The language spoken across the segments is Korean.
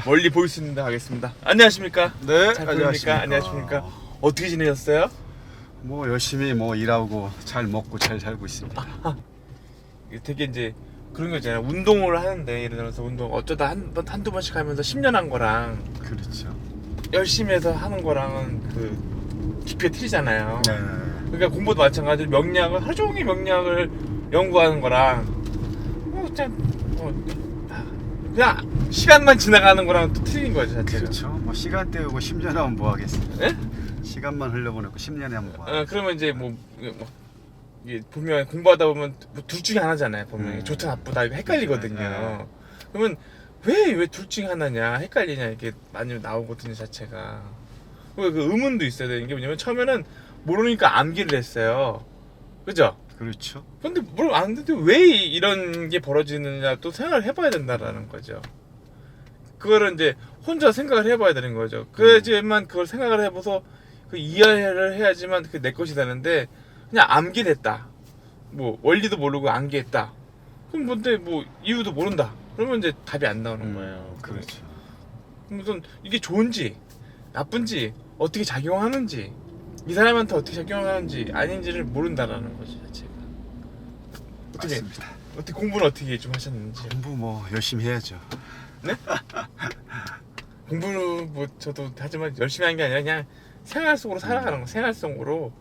멀리 보일 수 있는데 하겠습니다. 안녕하십니까? 네, 잘 보입니까? 안녕하십니까? 어떻게 지내셨어요? 뭐 열심히 뭐 일하고 잘 먹고 잘 살고 있습니다. 되게 이제 그런 거 있잖아요. 운동을 하는데 예를 들어서 운동 어쩌다 한두 번씩 하면서 10년 한 거랑 그렇죠. 열심히 해서 하는 거랑은 그 깊이가 틀리잖아요. 네. 그러니까 공부도 마찬가지로 명량을 하루 종일 명량을 연구하는 거랑 그냥 시간만 지나가는 거랑 또 틀린 거죠 자체가. 그렇죠. 뭐 시간 때우고 10년 하면 뭐 하겠습니까? 예? 시간만 흘려보내고 10년에 하면 뭐 하겠습니까? 그러면 이제 이게 보면 공부하다 보면 뭐둘 중에 하나잖아요. 보면 좋다 나쁘다 이거 헷갈리거든요. 네. 그러면 왜 둘 중에 하나냐 헷갈리냐 이렇게 많이 나오거든요 자체가. 그 의문도 있어야 되는 게 뭐냐면 처음에는 모르니까 암기를 했어요. 그죠? 그렇죠. 근데 뭘 아는데 왜 이런 게 벌어지느냐 또 생각을 해봐야 된다라는 거죠. 그거를 이제 혼자 생각을 해봐야 되는 거죠. 그래야지만 그걸 생각을 해봐서 그 이해를 해야지만 그게 내 것이 되는데 그냥 암기를 했다. 뭐 원리도 모르고 암기했다. 그럼 뭔데 뭐 이유도 모른다. 그러면 이제 답이 안 나오는 거예요. 그렇죠. 무슨 이게 좋은지 나쁜지 어떻게 작용하는지 이 사람한테 어떻게 작용하는지 아닌지를 모른다라는 거죠 자체가. 어떻게 맞습니다. 어떻게 공부는 어떻게 좀 하셨는지. 공부 뭐 열심히 해야죠. 네? 공부는 뭐 저도 하지만 열심히 한 게 아니라 그냥 생활 속으로 살아가는 거. 생활 속으로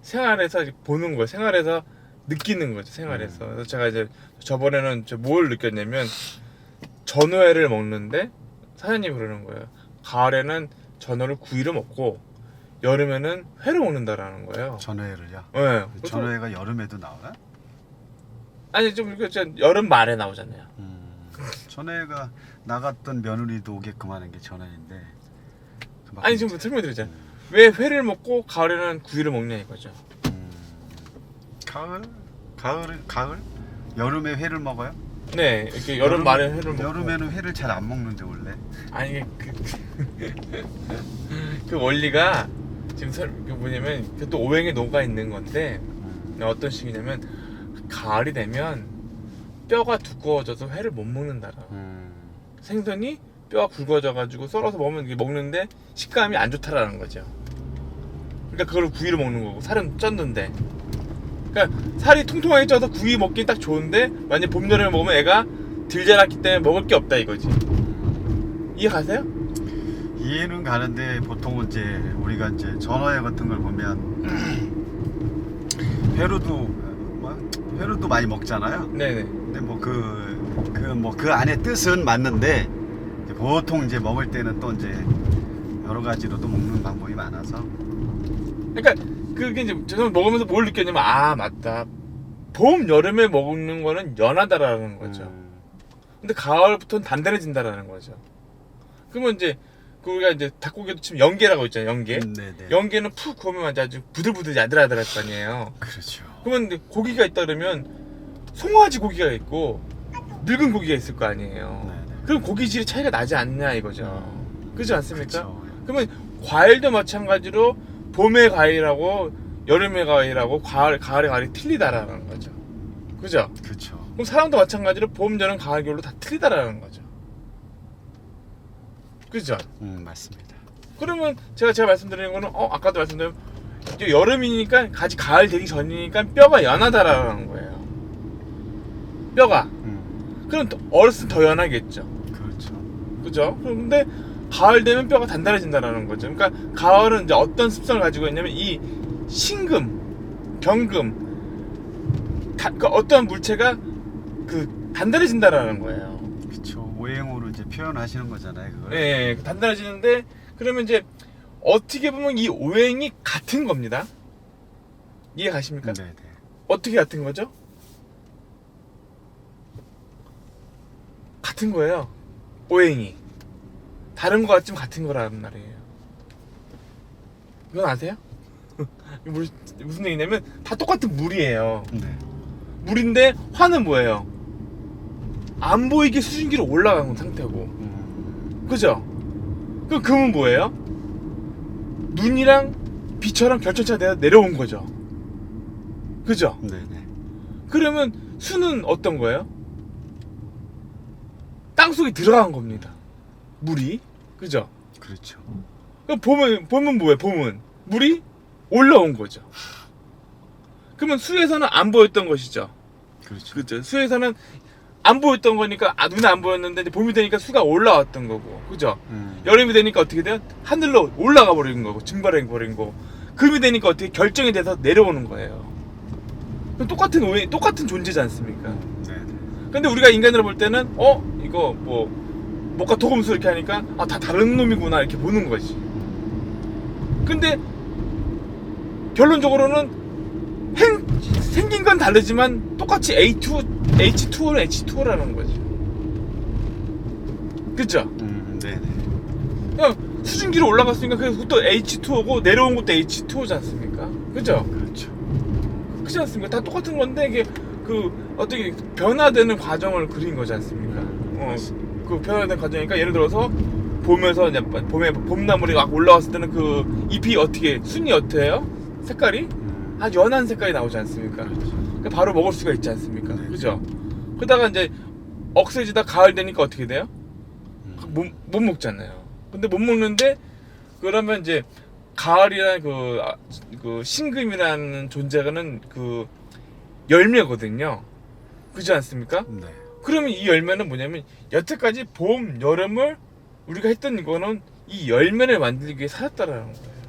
생활에서 보는 거예요. 생활에서 느끼는 거죠. 생활에서. 그래서 제가 이제 저번에는 뭘 느꼈냐면 전어회를 먹는데 사장님이 그러는 거예요. 가을에는 전어를 구이로 먹고 여름에는 회를 먹는다라는 거예요. 전어회를요? 네. 그래서 전어회가 여름에도 나와요? 아니 좀 이거 여름 말에 나오잖아요. 전어회가 나갔던 며느리도 오게끔 하는 게 전어회인데. 아니 지금 설명드리잖아요. 왜 회를 먹고 가을에는 구이를 먹냐 이거죠. 가을? 여름에 회를 먹어요? 네, 이렇게 여름 말에 회를 먹고. 여름에는 회를 잘 안 먹는데 원래. 아니 그 원리가 지금 그 뭐냐면 그 또 오행에 녹아 있는 건데 어떤 식이냐면 가을이 되면 뼈가 두꺼워져서 회를 못 먹는다라. 생선이 뼈가 굵어져 가지고 썰어서 먹으면 이게 먹는데 식감이 안 좋다라는 거죠. 그러니까 그걸 구이로 먹는 거고 살은 쪘는데. 그러니까 살이 통통하게 쪄서 구이 먹기 딱 좋은데 만약 봄 여름에 먹으면 애가 덜 자랐기 때문에 먹을 게 없다 이거지. 이해 가세요? 이해는 가는데 보통은 이제 우리가 이제 전어회 같은 걸 보면 회로도 많이 먹잖아요. 네네. 근데 뭐 그 안에 뜻은 맞는데 이제 보통 이제 먹을 때는 또 이제 여러 가지로도 먹는 방법이 많아서. 그러니까 그게 이제 저는 먹으면서 뭘 느꼈냐면 아 맞다. 봄 여름에 먹는 거는 연하다라는 거죠. 근데 가을부터는 단단해진다라는 거죠. 그러면 이제 우리가 이제 닭고기도 치면 연계라고 있잖아요. 연계. 네네. 연계는 푹 구우면 아주 부들부들 야들야들할 거 아니에요. 그렇죠. 그러면 고기가 있다 그러면 송아지 고기가 있고 늙은 고기가 있을 거 아니에요. 네네. 그럼 고기질이 차이가 나지 않냐 이거죠. 그렇지 않습니까? 그렇죠. 그러면 과일도 마찬가지로 봄의 과일하고 여름의 과일하고 가을의 과일이 틀리다라는 거죠. 그죠? 그렇죠. 그럼 사람도 마찬가지로 봄, 여름, 가을, 겨울로 다 틀리다라는 거죠. 그죠? 맞습니다. 그러면 제가 말씀드리는 거는 아까도 말씀드린 이제 여름이니까 가을 되기 전이니까 뼈가 연하다라는 거예요. 뼈가. 그럼 어렸을 때 더 연하겠죠. 그렇죠. 그죠? 그런데 가을 되면 뼈가 단단해진다라는 거죠. 그러니까 가을은 이제 어떤 습성을 가지고 있냐면 이 신금, 경금, 그러니까 어떠한 물체가 그 단단해진다라는 거예요. 그렇죠. 오행으로 이제 표현하시는 거잖아요, 그걸. 네, 단단해지는데 그러면 이제 어떻게 보면 이 오행이 같은 겁니다. 이해 가십니까? 네네. 어떻게 같은 거죠? 같은 거예요. 오행이 다른 거 같지만 같은 거라는 말이에요. 이건 아세요? 무슨 얘기냐면 다 똑같은 물이에요. 네. 물인데 화는 뭐예요? 안 보이게 수증기로 올라간 상태고, 그죠? 그럼 금은 뭐예요? 눈이랑 비처럼 결정차가 내려온 거죠. 그죠? 네네. 그러면 수는 어떤 거예요? 땅속에 들어간 겁니다. 물이. 그죠? 그렇죠. 그럼 봄은 뭐예요? 봄은 물이 올라온 거죠. 그러면 수에서는 안 보였던 것이죠. 그렇죠. 그죠? 수에서는 안 보였던 거니까 눈에 안 보였는데 이제 봄이 되니까 수가 올라왔던 거고, 그죠? 여름이 되니까 어떻게 돼요? 하늘로 올라가 버리는 거고, 증발해 버린 거고. 금이 되니까 어떻게 결정이 돼서 내려오는 거예요. 그럼 똑같은 존재지 않습니까? 네. 근데 우리가 인간으로 볼 때는 이거 뭐 목과 토금수 이렇게 하니까 다 다른 놈이구나 이렇게 보는 거지. 근데 결론적으로는 생긴 건 다르지만 똑같이 H2O, H2O라는 거지. 그쵸? 네네. 그냥 수증기로 올라갔으니까 그것도 H2O고 내려온 것도 H2O지 않습니까? 그죠? 그렇죠. 그렇지 않습니까? 다 똑같은 건데 이게 어떻게 변화되는 과정을 그린 거지 않습니까? 그 변화되는 과정이니까 예를 들어서 봄에 봄나물이 막 올라왔을 때는 그 잎이 순이 어때요? 색깔이 아주 연한 색깔이 나오지 않습니까? 그렇죠. 그러니까 바로 먹을 수가 있지 않습니까? 네. 그죠? 그러다가 이제 억세지다 가을 되니까 어떻게 돼요? 못 먹잖아요. 근데 못 먹는데 그러면 이제 가을이라는 그 신금이라는 존재가는 그 열매거든요. 그렇지 않습니까? 네. 그러면 이 열매는 뭐냐면 여태까지 봄, 여름을 우리가 했던 이거는 이 열매를 만들기 위해 살았다라는 거예요.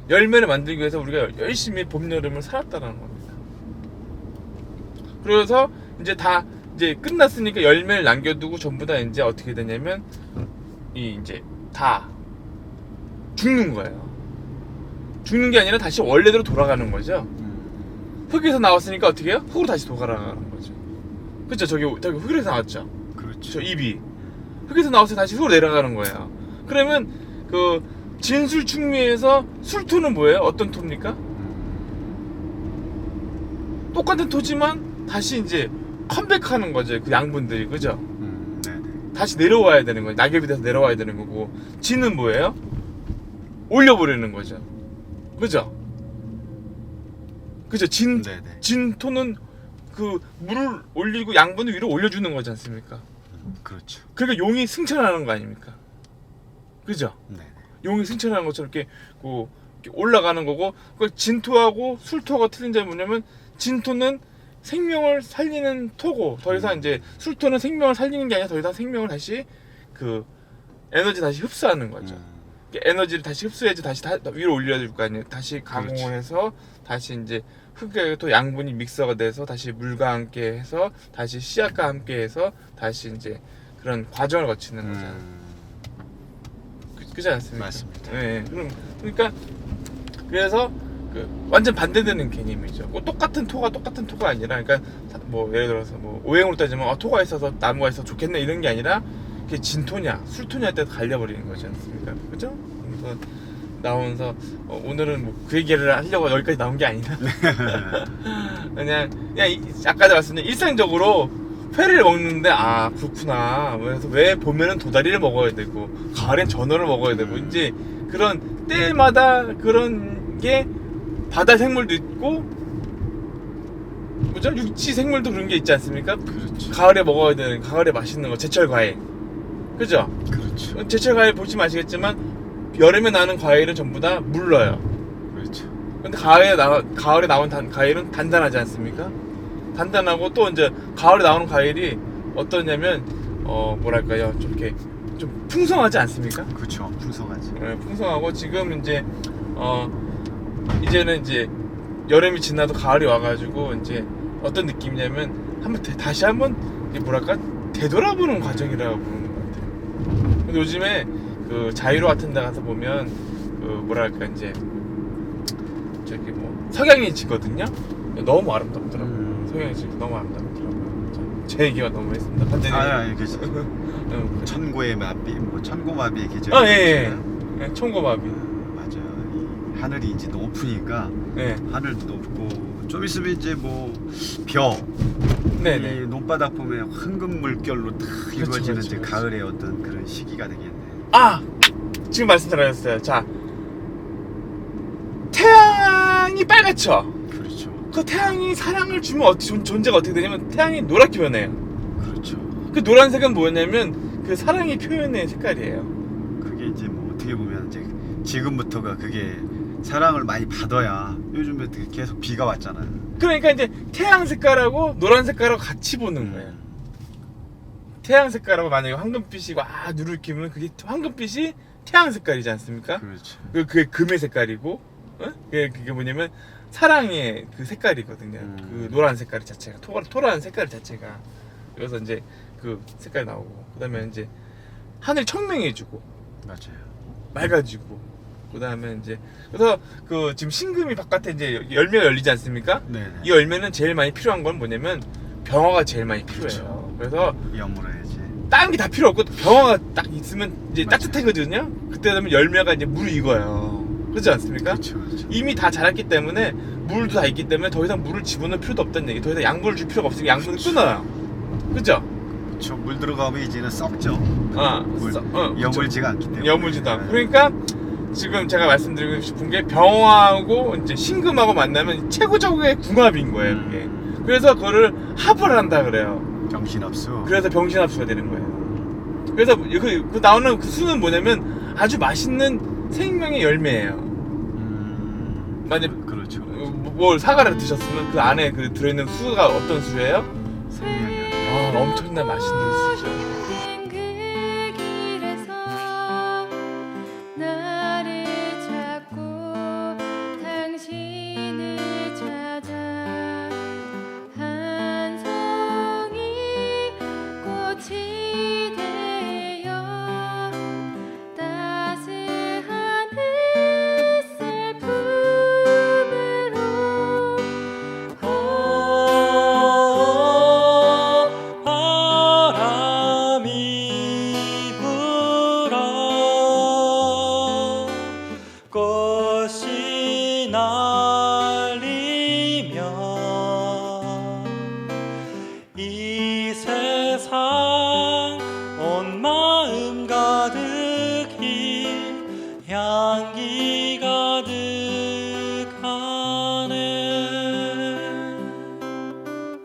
열매를 만들기 위해서 우리가 열심히 봄, 여름을 살았다라는 겁니다. 그래서 이제 끝났으니까 열매를 남겨두고 전부 다 이제 어떻게 되냐면 이제 다 죽는 거예요. 죽는 게 아니라 다시 원래대로 돌아가는 거죠. 흙에서 나왔으니까 어떻게 해요? 흙으로 다시 돌아가는 거죠. 그쵸? 저기 흙에서 나왔죠. 그렇죠. 저 입이 흙에서 나와서 다시 흙으로 내려가는 거예요. 그러면 그 진술충미에서 술토는 뭐예요? 어떤 토입니까? 똑같은 토지만 다시 이제 컴백하는 거죠. 그 양분들이. 그죠? 네네. 다시 내려와야 되는 거예요. 낙엽이 돼서 내려와야 되는 거고, 진은 뭐예요? 올려버리는 거죠. 그죠? 그죠? 네네. 진토는 그 물을 올리고 양분을 위로 올려주는 거지 않습니까? 그렇죠. 그러니까 용이 승천하는 거 아닙니까? 그죠? 네네. 용이 승천하는 것처럼 이렇게 올라가는 거고, 그 진토하고 술토가 틀린 점이 뭐냐면 진토는 생명을 살리는 토고, 더 이상 이제 술토는 생명을 살리는 게 아니라 더 이상 생명을 다시 그 에너지 다시 흡수하는 거죠. 에너지를 다시 흡수해야지 다시 위로 올려줄 거 아니에요. 다시 가공을 그렇지. 해서 다시 이제 흙에 또 양분이 믹서가 돼서 다시 물과 함께 해서 다시 씨앗과 함께 해서 다시 이제 그런 과정을 거치는 거잖아요. 그렇지 않습니까? 맞습니다. 네. 그러니까 그래서 완전 반대되는 개념이죠. 똑같은 토가 아니라, 그러니까 뭐 예를 들어서 뭐 오행으로 따지면 토가 있어서 나무가 있어서 좋겠네 이런 게 아니라 그게 진토냐 술토냐 때 갈려버리는 거지 않습니까? 그죠? 그래서 나오면서 오늘은 뭐 그 얘기를 하려고 여기까지 나온 게 아니라 그냥 아까 말씀드린 일상적으로 회를 먹는데 그렇구나. 그래서 왜 봄에는 도다리를 먹어야 되고 가을엔 전어를 먹어야 되고 이제 그런 때마다 그런 게 바다 생물도 있고 뭐죠? 육지 생물도 그런 게 있지 않습니까? 그렇죠. 가을에 먹어야 되는 가을에 맛있는 거 제철 과일. 그죠? 그렇죠. 제철 과일 보시면 아시겠지만 여름에 나는 과일은 전부 다 물러요. 그렇죠. 근데 가을에 나온 과일은 단단하지 않습니까? 단단하고 또 이제 가을에 나오는 과일이 어떠냐면 뭐랄까요? 좀 이렇게 좀 풍성하지 않습니까? 그렇죠. 풍성하지. 네, 풍성하고 지금 이제 이제는 이제 여름이 지나도 가을이 와가지고 이제 어떤 느낌이냐면 다시 한번 이제 뭐랄까 되돌아보는 과정이라고 보는 것 같아요. 근데 요즘에 그 자유로 같은 데 가서 보면 그 뭐랄까 이제 저기 뭐 석양이 지거든요. 너무 아름답더라고요. 석양이 지고 너무 아름답더라고요. 제 얘기가 너무 했습니다. 반대로. 그렇죠. 천고의 마비, 뭐 천고마비의 계절. 예. 총고마비. 맞아요. 이 하늘이 이제 높으니까 네. 하늘도 높고 좀 있으면 이제 뭐 네네. 이 논바닥 보면 황금 물결로 탁 이루어지는 이제 그렇죠. 가을의 어떤 그런 시기가 되겠네. 지금 말씀드렸어요. 자, 태양이 빨갛죠. 그렇죠. 그 태양이 사랑을 주면 존재가 어떻게 되냐면 태양이 노랗게 변해요. 그렇죠. 그 노란색은 뭐냐면 그 사랑의 표현의 색깔이에요. 그게 이제 뭐 어떻게 보면 이제 지금부터가 그게 사랑을 많이 받아야 요즘에 되게 계속 비가 왔잖아요. 그러니까 이제 태양 색깔하고 노란 색깔하고 같이 보는 거예요. 태양 색깔하고 만약에 황금빛이 와 누를 키면 그게 황금빛이 태양 색깔이지 않습니까? 그렇죠. 그게 금의 색깔이고, 그게 뭐냐면 사랑의 그 색깔이거든요. 그 노란 색깔 자체가 토란 색깔 자체가. 그래서 이제 그 색깔 나오고, 그다음에 이제 하늘 청명해지고, 맞아요. 맑아지고, 그다음에 이제 그래서 그 지금 신금이 바깥에 이제 열매가 열리지 않습니까? 네. 이 열매는 제일 많이 필요한 건 뭐냐면 병화가 제일 많이 필요해요. 그렇죠. 그래서 연물해야지. 다른 게 다 필요 없고 병화가 딱 있으면 이제 맞아요. 따뜻해거든요. 그때 되면 열매가 이제 물을 익어요. 그렇지 않습니까? 그렇죠, 그렇죠. 이미 다 자랐기 때문에 물도 다 있기 때문에 더 이상 물을 집어넣을 필요도 없다는 얘기. 더 이상 양분을 줄 필요가 없으니까 양분을 끊어요. 그죠? 그렇죠. 물 들어가면 이제는 썩죠. 물 그쵸. 여물지가 않기 때문에. 여물지도 않고. 그러니까 지금 제가 말씀드리고 싶은 게 병화하고 이제 신금하고 만나면 최고적의 궁합인 거예요. 그게. 그래서 그거를 합을 한다 그래요. 정신없어. 그래서 병신합수가 되는 거예요. 그래서 그 나오는 그 수는 뭐냐면 아주 맛있는 생명의 열매예요. 만약 그렇죠. 뭘 사과를 드셨으면 그 안에 그 들어있는 수가 어떤 수예요? 생명력. 아, 엄청난 맛있는 수죠.